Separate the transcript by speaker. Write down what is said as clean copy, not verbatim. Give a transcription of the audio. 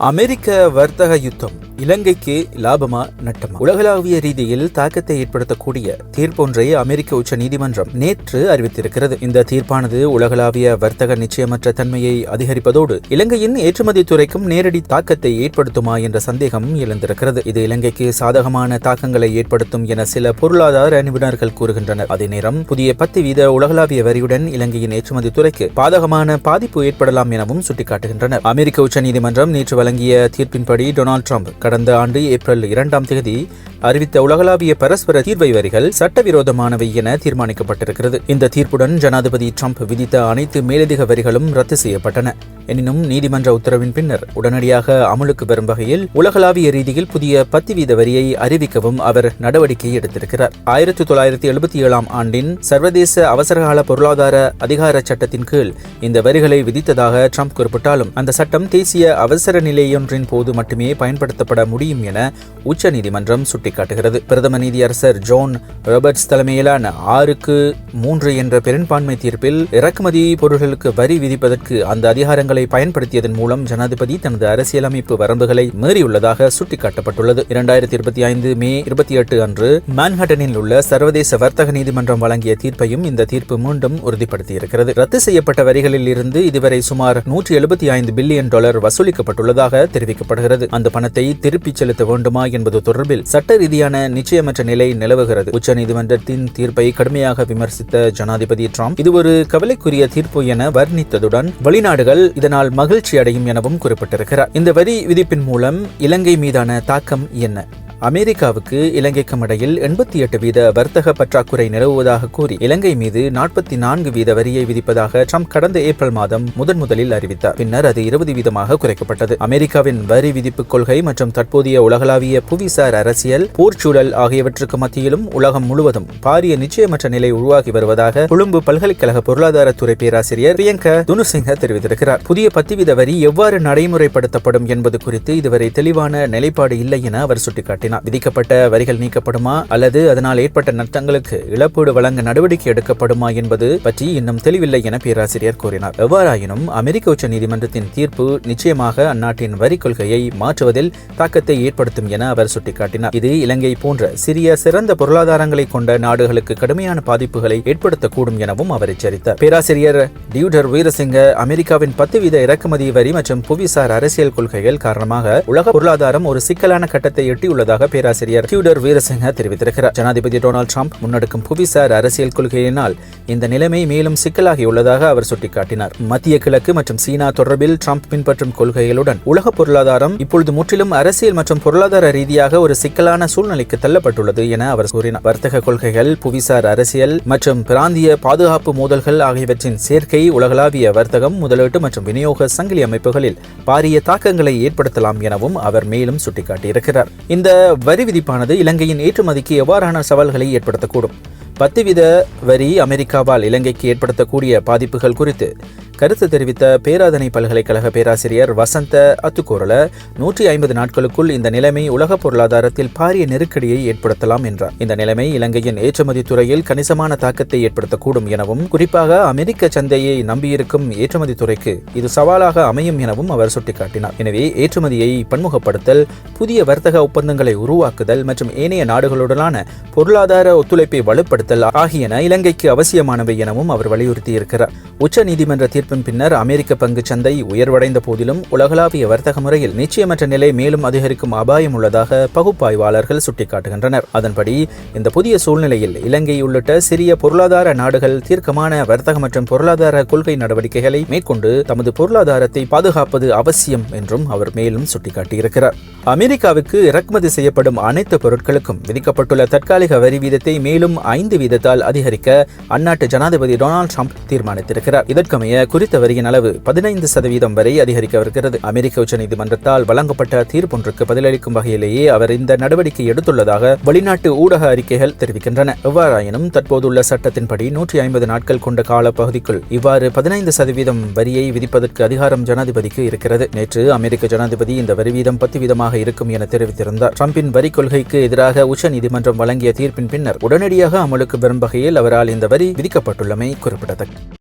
Speaker 1: அமெரிக்க வர்த்தக யுத்தம் இலங்கைக்கு லாபமா நட்டமா? உலகளாவிய ரீதியில் தாக்கத்தை ஏற்படுத்தக்கூடிய தீர்ப்பொன்றை அமெரிக்க உச்ச நீதிமன்றம் நேற்று அறிவித்திருக்கிறது. இந்த தீர்ப்பானது உலகளாவிய வர்த்தக நிச்சயமற்ற தன்மையை அதிகரிப்பதோடு இலங்கையின் ஏற்றுமதி துறைக்கும் நேரடி தாக்கத்தை ஏற்படுத்துமா என்ற சந்தேகம் எழுந்திருக்கிறது. இது இலங்கைக்கு சாதகமான தாக்கங்களை ஏற்படுத்தும் என சில பொருளாதார நிபுணர்கள் கூறுகின்றனர். அதே நேரம் புதிய 10% உலகளாவிய வரியுடன் இலங்கையின் ஏற்றுமதி துறைக்கு பாதகமான பாதிப்பு ஏற்படலாம் எனவும் சுட்டிக்காட்டுகின்றனர். அமெரிக்க உச்ச நீதிமன்றம் நேற்று வழங்கிய தீர்ப்பின்படி டொனால்ட் ட்ரம்ப் கடந்த ஆண்டு ஏப்ரல் 2ஆம் தேதி அறிவித்த உலகளாவிய பரஸ்பர தீர்வை வரிகள் சட்டவிரோதமானவை என தீர்மானிக்கப்பட்டிருக்கிறது. இந்த தீர்ப்புடன் ஜனாதிபதி ட்ரம்ப் விதித்த அனைத்து மேலதிக வரிகளும் ரத்து செய்யப்பட்டன. எனினும் நீதிமன்ற உத்தரவின் பின்னர் உடனடியாக அமலுக்கு வரும் வகையில் உலகளாவிய ரீதியில் புதிய 10% வரியை அறிவிக்கவும் அவர் நடவடிக்கை எடுத்திருக்கிறார். 1977ஆம் ஆண்டின் சர்வதேச அவசரகால பொருளாதார அதிகார சட்டத்தின் கீழ் இந்த வரிகளை விதித்ததாக ட்ரம்ப் குறிப்பிட்டாலும் அந்த சட்டம் தேசிய அவசர நிலையொன்றின் போது மட்டுமே பயன்படுத்தப்பட முடியும் என உச்ச நீதிமன்றம் சுட்டிக்காட்டுகிறது. பிரதம நீதியரசர் ஜோன் ராபர்ட்ஸ் தலைமையிலான 6-3 என்ற பெரும்பான்மை தீர்ப்பில் இறக்குமதி பொருட்களுக்கு வரி விதிப்பதற்கு அந்த அதிகாரங்களை பயன்படுத்தியதன் மூலம் ஜனாதிபதி தனது அரசியலமைப்பு வரம்புகளை மீறியுள்ளதாக சுட்டிக்காட்டப்பட்டுள்ளது. 2025 மே 28 அன்று மான்ஹட்டனில் உள்ள சர்வதேச வர்த்தக நீதிமன்றம் வழங்கிய தீர்ப்பையும் இந்த தீர்ப்பு மீண்டும் உறுதிப்படுத்தியிருக்கிறது. ரத்து செய்யப்பட்ட வரிகளில் இருந்து இதுவரை சுமார் $175 பில்லியன் வசூலிக்கப்பட்டுள்ளதாக தெரிவிக்கப்படுகிறது. அந்த பணத்தை திருப்பிச் செலுத்த வேண்டுமா என்பது தொடர்பில் சட்ட ரீதியான நிச்சயமற்ற நிலை நிலவுகிறது. உச்ச நீதிமன்றத்தின் தீர்ப்பை கடுமையாக விமர்சித்த ஜனாதிபதி ட்ரம்ப் இது ஒரு கவலைக்குரிய தீர்ப்பு என வர்ணித்ததுடன் வெளிநாடுகள் இதனால் மகிழ்ச்சி அடையும் எனவும் குறிப்பிட்டிருக்கிறார். இந்த வரி விதிப்பின் மூலம் இலங்கை மீதான தாக்கம் என்ன? அமெரிக்காவுக்கு இலங்கைக்கும் இடையில் 88% வர்த்தக பற்றாக்குறை நிலவுவதாக கூறி இலங்கை மீது 44% வரியை விதிப்பதாக ட்ரம்ப் கடந்த ஏப்ரல் மாதம் முதலில் அறிவித்தார். பின்னர் அது 20% குறைக்கப்பட்டது. அமெரிக்காவின் வரி விதிப்பு கொள்கை மற்றும் தற்போதைய உலகளாவிய புவிசார் அரசியல், போர்ச்சூழல் ஆகியவற்றுக்கு மத்தியிலும் உலகம் முழுவதும் பாரிய நிச்சயமற்ற நிலை உருவாகி வருவதாக கொழும்பு பல்கலைக்கழக பொருளாதாரத்துறை பேராசிரியர் பிரியங்கா துனுசிங்க தெரிவித்திருக்கிறார். புதிய 10% வரி எவ்வாறு நடைமுறைப்படுத்தப்படும் என்பது குறித்து இதுவரை தெளிவான நிலைப்பாடு இல்லை என அவர் சுட்டிக்காட்டினார். விதிக்கப்பட்ட வரிகள் நீக்கப்படுமா அல்லது அதனால் ஏற்பட்ட நஷ்டங்களுக்கு இழப்பீடு வழங்க நடவடிக்கை எடுக்கப்படுமா என்பது பற்றி இன்னும் தெளிவில்லை என பேராசிரியர் கூறினார். எவ்வாறாயினும் அமெரிக்க உச்ச நீதிமன்றத்தின் தீர்ப்பு நிச்சயமாக அந்நாட்டின் வரி கொள்கையை மாற்றுவதில் தாக்கத்தை ஏற்படுத்தும் என அவர் சுட்டிக்காட்டினார். இது இலங்கை போன்ற சிறிய சிறந்த பொருளாதாரங்களை கொண்ட நாடுகளுக்கு கடுமையான பாதிப்புகளை ஏற்படுத்தக்கூடும் எனவும் அவர் எச்சரித்தார். பேராசிரியர் டியூடர் வீரசிங்க அமெரிக்காவின் 10% இறக்குமதி வரி மற்றும் புவிசார் அரசியல் கொள்கைகள் காரணமாக உலக பொருளாதாரம் ஒரு சிக்கலான கட்டத்தை எட்டியுள்ளதாக பேராசிரியர் டியூடர் வீரசிங்க தெரிவித்திருக்கிறார். ஜனாதிபதி டொனால்ட் ட்ரம்ப் முன்னெடுக்கும் புவிசார் அரசியல் கொள்கையினால் இந்த நிலைமை மேலும் சிக்கலாகியுள்ளதாக அவர் சுட்டிக்காட்டினார். மத்திய கிழக்கு மற்றும் சீனா தொடர்பில் ட்ரம்ப் பின்பற்றும் கொள்கைகளுடன் உலக பொருளாதாரம் இப்பொழுது முற்றிலும் அரசியல் மற்றும் பொருளாதார ரீதியாக ஒரு சிக்கலான சூழ்நிலைக்கு தள்ளப்பட்டுள்ளது என அவர் கூறினார். வர்த்தக கொள்கைகள், புவிசார் அரசியல் மற்றும் பிராந்திய பாதுகாப்பு மோதல்கள் ஆகியவற்றின் சேர்க்கை உலகளாவிய வர்த்தகம், முதலீட்டு மற்றும் விநியோக சங்கிலி அமைப்புகளில் பாரிய தாக்கங்களை ஏற்படுத்தலாம் எனவும் அவர் மேலும் சுட்டிக்காட்டியிருக்கிறார். இந்த வரி விதிப்பானது இலங்கையின் ஏற்றுமதிக்கு எவ்வாறான சவால்களை ஏற்படுத்தக்கூடும்? 10% வரி அமெரிக்காவால் இலங்கைக்கு ஏற்படுத்தக்கூடிய பாதிப்புகள் குறித்து கருத்து தெரிவித்த பேராதனை பல்கலைக்கழக பேராசிரியர் வசந்த அத்துக்கோரல 150 நாட்களுக்குள் இந்த நிலைமை உலக பொருளாதாரத்தில் பாரிய நெருக்கடியை ஏற்படுத்தலாம் என்றார். இந்த நிலைமை இலங்கையின் ஏற்றுமதி துறையில் கணிசமான தாக்கத்தை ஏற்படுத்தக்கூடும் எனவும் குறிப்பாக அமெரிக்க சந்தையை நம்பியிருக்கும் ஏற்றுமதி துறைக்கு இது சவாலாக அமையும் எனவும் அவர் சுட்டிக்காட்டினார். எனவே ஏற்றுமதியை பன்முகப்படுத்தல், புதிய வர்த்தக ஒப்பந்தங்களை உருவாக்குதல் மற்றும் ஏனைய நாடுகளுடனான பொருளாதார ஒத்துழைப்பை வலுப்படுத்தல் ஆகியன இலங்கைக்கு அவசியமானவை எனவும் அவர் வலியுறுத்தியிருக்கிறார். உச்ச நீதிமன்ற தீர்ப்பின் பின்னர் அமெரிக்க பங்கு சந்தை உயர்வடைந்த போதிலும் உலகளாவிய வர்த்தக முறையில் நிச்சயமற்ற நிலை மேலும் அதிகரிக்கும் அபாயம் உள்ளதாக பகுப்பாய்வாளர்கள் சுட்டிக்காட்டுகின்றனர். அதன்படி இந்த புதிய சூழ்நிலையில் இலங்கை உள்ளிட்ட சிறிய பொருளாதார நாடுகள் தீர்க்கமான வர்த்தக மற்றும் பொருளாதார கொள்கை நடவடிக்கைகளை மேற்கொண்டு தமது பொருளாதாரத்தை பாதுகாப்பது அவசியம் என்றும் அவர் மேலும் சுட்டிக்காட்டியிருக்கிறார். அமெரிக்காவுக்கு இறக்குமதி செய்யப்படும் அனைத்து பொருட்களுக்கும் விதிக்கப்பட்டுள்ள தற்காலிக வரி வீதத்தை மேலும் 5% அதிகரிக்க அந்நாட்டு ஜனாதிபதி டொனால்ட் ட்ரம்ப் தீர்மானித்திருக்கிறார். இதற்கமைய குறித்த வரியின் அளவு 15% வரை அதிகரிக்கவிருக்கிறது. அமெரிக்க உச்ச நீதிமன்றத்தால் வழங்கப்பட்ட தீர்ப்பொன்றுக்கு பதிலளிக்கும் வகையிலேயே அவர் இந்த நடவடிக்கை எடுத்துள்ளதாக வெளிநாட்டு ஊடக அறிக்கைகள் தெரிவிக்கின்றன. எவ்வாறாயினும் தற்போதுள்ள சட்டத்தின்படி 150 நாட்கள் கொண்ட கால பகுதிக்குள் இவ்வாறு 15% வரியை விதிப்பதற்கு அதிகாரம் ஜனாதிபதிக்கு இருக்கிறது. நேற்று அமெரிக்க ஜனாதிபதி இந்த வரி வீதம் 10% இருக்கும் என தெரிவித்திருந்தார். ட்ரம்பின் வரி கொள்கைக்கு எதிராக உச்ச நீதிமன்றம் வழங்கிய தீர்ப்பின் பின்னர் உடனடியாக அமலுக்கு வரும் வகையில் அவரால் இந்த வரி விதிக்கப்பட்டுள்ளமை குறிப்பிடத்தக்கது.